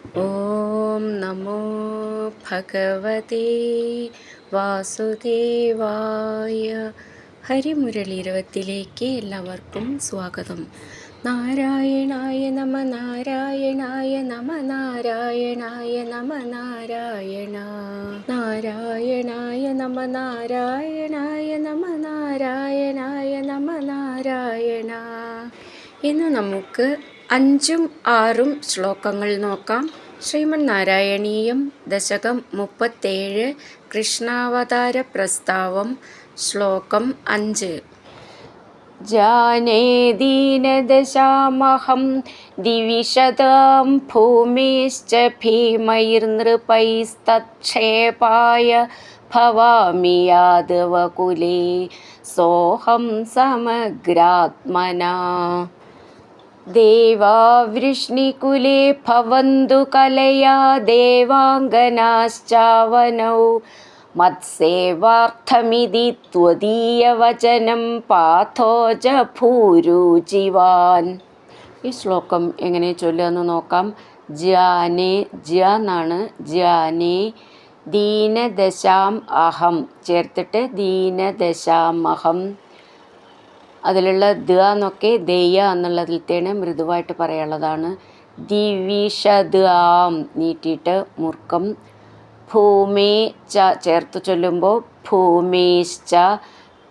ഓം നമോ ഭഗവതേ വാസുദേവായ. ഹരിമുരളി 20 എല്ലാവർക്കും സ്വാഗതം. നാരായണായ നമ നാരായണായ നമ നാരായണായ നമ നാരായണ നാരായണായ നമ നാരായണായ നമ നാരായണായ നമ നാരായണ. ഇന്ന് നമുക്ക് 5ഉം 6ഉം ശ്ലോകങ്ങൾ നോക്കാം. ശ്രീമന്നാരായണീയം ദശകം 37 കൃഷ്ണാവതാര പ്രസ്താവം. ശ്ലോകം 5. ജാനേ ദീനദശാമഹം ദിവിശതാം ഭൂമിശ്ച ഭീമൈർനൃപൈസ്തക്ഷേപായ ഭവാമി യാദവകുലേ സോഹം സമഗ്രാത്മനാ. ദേവാവൃഷ്ണികുലേ ഭവന്തു കലയാ ദേവാംഗനാശ്ചാവനൗ മത്സേവാർത്ഥമിതി ത്വദീയവചനം പാഥോജ ഭൂരുചിവാൻ. ഈ ശ്ലോകം എങ്ങനെ ചൊല്ലുമെന്ന് നോക്കാം. ജാനേ, ജ എന്നാണ്, ജാനേ ദീനദശാം അഹം ചേർത്തിട്ട് ദീനദശാമഹം. അതിലുള്ള ദ എന്നൊക്കെ ദയ എന്നുള്ളതിലത്തേണ് മൃദുവായിട്ട് പറയാനുള്ളതാണ്. ദിവിഷദാം നീട്ടിയിട്ട് മുർക്കം. ഭൂമി ച ചേർത്ത് ചൊല്ലുമ്പോൾ ഭൂമിശ്ച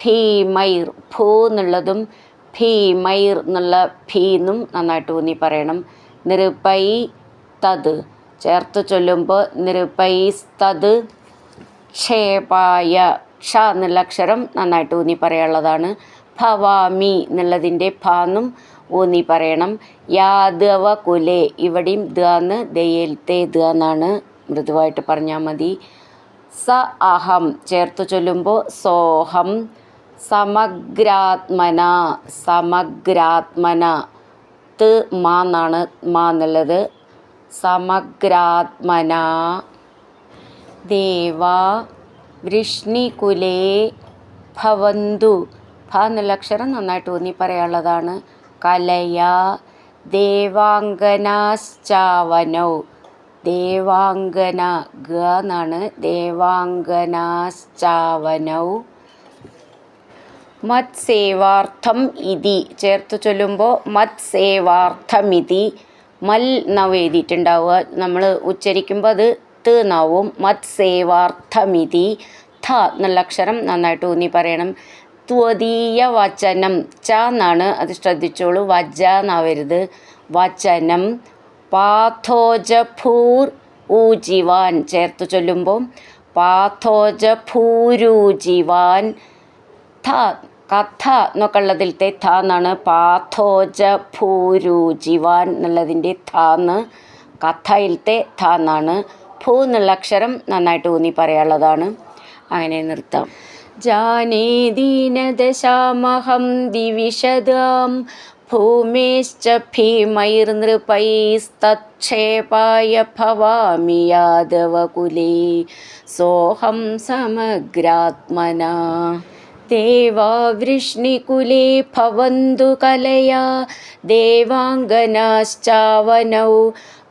ഭീമൈർ, ഭൂ എന്നുള്ളതും ഭീമൈർ എന്നുള്ള ഭീന്നും നന്നായിട്ട് ഊന്നി പറയണം. നൃപൈ തത് ചേർത്ത് ചൊല്ലുമ്പോൾ നൃപൈസ്തത്. ക്ഷേപായ, ക്ഷ എന്നുള്ള അക്ഷരം നന്നായിട്ട് ഊന്നി പറയാനുള്ളതാണ്. ഭവാമി എന്നുള്ളതിൻ്റെ ഭാന്നും ഊന്നി പറയണം. യാദവ കുലേ, ഇവിടെയും ദന്ന് ദയയിലത്തെ ദ എന്നാണ്, മൃദുവായിട്ട് പറഞ്ഞാൽ മതി. സ അഹം ചേർത്ത് ചൊല്ലുമ്പോൾ സോഹം. സമഗ്രാത്മന, സമഗ്രാത്മന ത് മാ എന്നാണ്, മാ എന്നുള്ളത്. സമഗ്രാത്മന. ദേവാ വൃഷ്ണികുലേ ഭവന്തു, ഭ എന്നുള്ള അക്ഷരം നന്നായിട്ട് ഊന്നി പറയാനുള്ളതാണ്. കലയാ ദേവാംഗനാശ്ചാവനൗ, ദേവാംഗന ഗ എന്നാണ്, ദേവാംഗനാശ്ചാവനൗ. മത്സേവാർത്ഥം ഇതി ചേർത്ത് ചൊല്ലുമ്പോൾ മത്സേവാർത്ഥമിതി. മൽ എന്നാവും എഴുതിയിട്ടുണ്ടാവുക, നമ്മൾ ഉച്ചരിക്കുമ്പോൾ അത് ത് എന്നാവും. മത്സേവാർത്ഥമിതി. ഥ എന്നുള്ള അക്ഷരം നന്നായിട്ട് ഊന്നി പറയണം. ത്വദീയ വചനം, ച എന്നാണ്, അത് ശ്രദ്ധിച്ചോളൂ, വജ എന്നാവരുത്. വചനം. പാഥോജഭൂർ ഊജിവാൻ ചേർത്ത് ചൊല്ലുമ്പോൾ പാഥോജഭൂരൂജിവാൻ. ഥ കഥ എന്നൊക്കെ ഉള്ളതിലത്തെ ഥ എന്നാണ്. പാഥോജഭൂരൂജിവാൻ എന്നുള്ളതിൻ്റെ ഥ എന്ന്, കഥയിലത്തെ ഥ എന്നാണ്. ഭൂ എന്നുള്ള അക്ഷരം നന്നായിട്ട് ഊന്നി പറയാനുള്ളതാണ്. അങ്ങനെ നിർത്താം. ജാനേ ദീനദശാമഹം ദിവിശദാം ഭൂമിശ്ച ഭീമൈർനൃപൈസ്തക്ഷേപായ ഭവാമി യാദവകുലേ സോഹം സമഗ്രാത്മനാ. ദേവാവൃഷ്ണികുലേ ഭവന്തു കലയാ ദേവാംഗനാശ്ചാവനൗ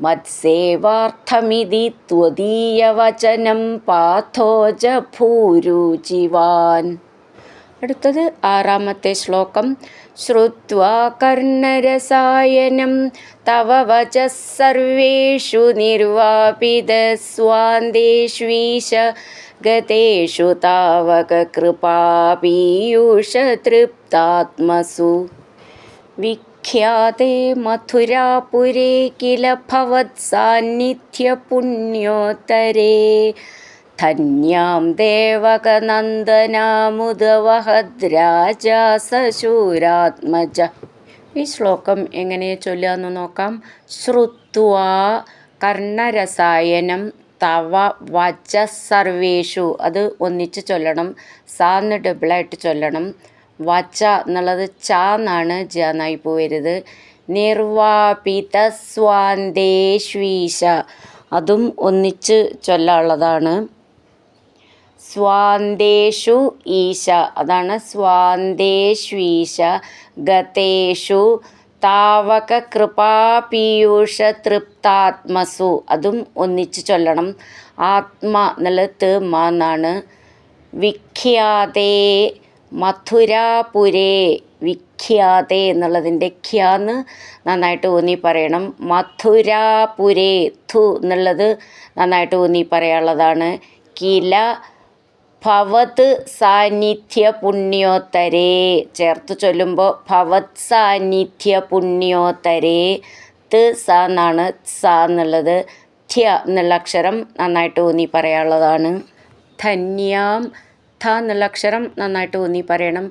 മത്സേവാർത്ഥമിതി ത്വദീയവചനം പാഥോജ ഭൂരുചിവാൻ. അടുത്തത് 6ാമത്തെ ശ്ലോകം. ശ്രുത്വാ കർണരസായനം തവ വചഃ സർവേഷു നിർവാപിതസ്വാന്ദേഷ്വീശ ഗതേഷു താവക കൃപാപീയൂഷ തൃപ്താത്മസു. വിഖ്യാതേ മഥുരാപുരേ കില ഭവത്സാന്നിധ്യപുണ്യോത്തരേ ധന്യാം ദേവകനന്ദനാമുദവഹദ്രാജാ സശൂരാത്മജ. ഈ ശ്ലോകം എങ്ങനെ ചൊല്ലുകയെന്ന് നോക്കാം. ശ്രുത്വാ കർണരസായനം തവ വചഃ സർവേഷു, അത് ഒന്നിച്ച് ചൊല്ലണം, സാന്ന് ഡബിളായിട്ട് ചൊല്ലണം. വച എന്നുള്ളത് ച എന്നാണ്, ജ എന്നായി പോവരുത്. നിർവാപിതസ്വാന്തേഷ്വീശ, അതും ഒന്നിച്ച് ചൊല്ലാനുള്ളതാണ്. സ്വാന്തേഷു ഈശ, അതാണ് സ്വാന്തേഷ്വീശ. ഗതേഷു താവക കൃപാപീയൂഷ തൃപ്താത്മസു അതും ഒന്നിച്ച് ചൊല്ലണം. ആത്മ എന്നുള്ളത് ത് മ എന്നാണ്. വിഖ്യാതേ മഥുരാപുരേ, വിഖ്യാതേ എന്നുള്ളതിൻ്റെ ഖ്യാന്ന് നന്നായിട്ട് ഊന്നി പറയണം. മഥുരാപുരേ ഥു എന്നുള്ളത് നന്നായിട്ട് ഊന്നി പറയാനുള്ളതാണ്. കില ഭവത് സാന്നിധ്യ പുണ്യോത്തരേ ചേർത്ത് ചൊല്ലുമ്പോൾ ഭവത് സാന്നിധ്യ പുണ്യോത്തരേ ത് സ എന്നാണ് സ എന്നുള്ളത്. ഥ്യ എന്നുള്ള അക്ഷരം നന്നായിട്ട് ഊന്നി പറയാനുള്ളതാണ്. ധന്യാം ഥ എന്നുള്ള അക്ഷരം നന്നായിട്ട് ഊന്നി പറയണം.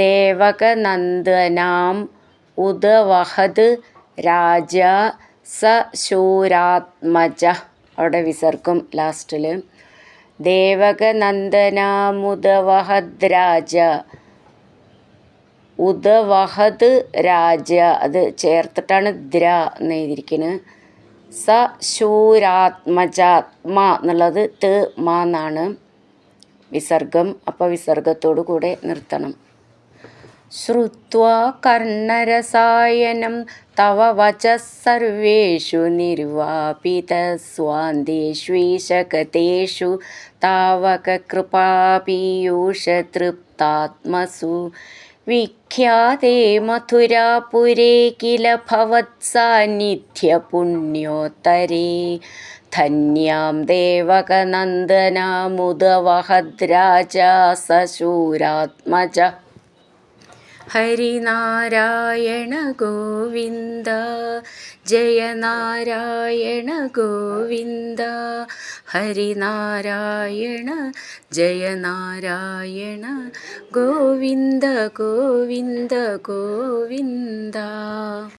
ദേവകനന്ദനാം ഉദവഹത് രാജ സ ശൂരാത്മജ അവിടെ വിസർഗം ലാസ്റ്റിൽ. ദേവകനന്ദനാമുദവഹദ് രാജ, ഉദവഹത് രാജ അത് ചേർത്തിട്ടാണ് ദ്ര എന്ന് എഴുതിയിരിക്കുന്നത്. സ ശൂരാത്മജ മ എന്നുള്ളത് ത് മ എന്നാണ് വിസർഗം. അപ്പോൾ വിസർഗത്തോടു കൂടെ നിർത്തണം. ശ്രുത്വാ കർണരസായനം തവ വചഃ സർവേഷു നിർവാപിതസ്വാന്ദേഷ്വീശകതേഷു താവക കൃപാപീയൂഷ തൃപ്താത്മസു വിഖ്യാതേ മഥുരാപുരേ കില ഭവത് സാന്നിധ്യ പുണ്യോത്തരേ ധന്യാം ദേവകനന്ദനാമുദവഹദ് രാജാ സ ശൂരാത്മജ. ഹരിനാരായണ ഗോവിന്ദ ജയ നാരായണ ഗോവിന്ദ, ഹരിനാരായണ ജയ നാരായണ ഗോവിന്ദ ഗോവിന്ദ ഗോവിന്ദ.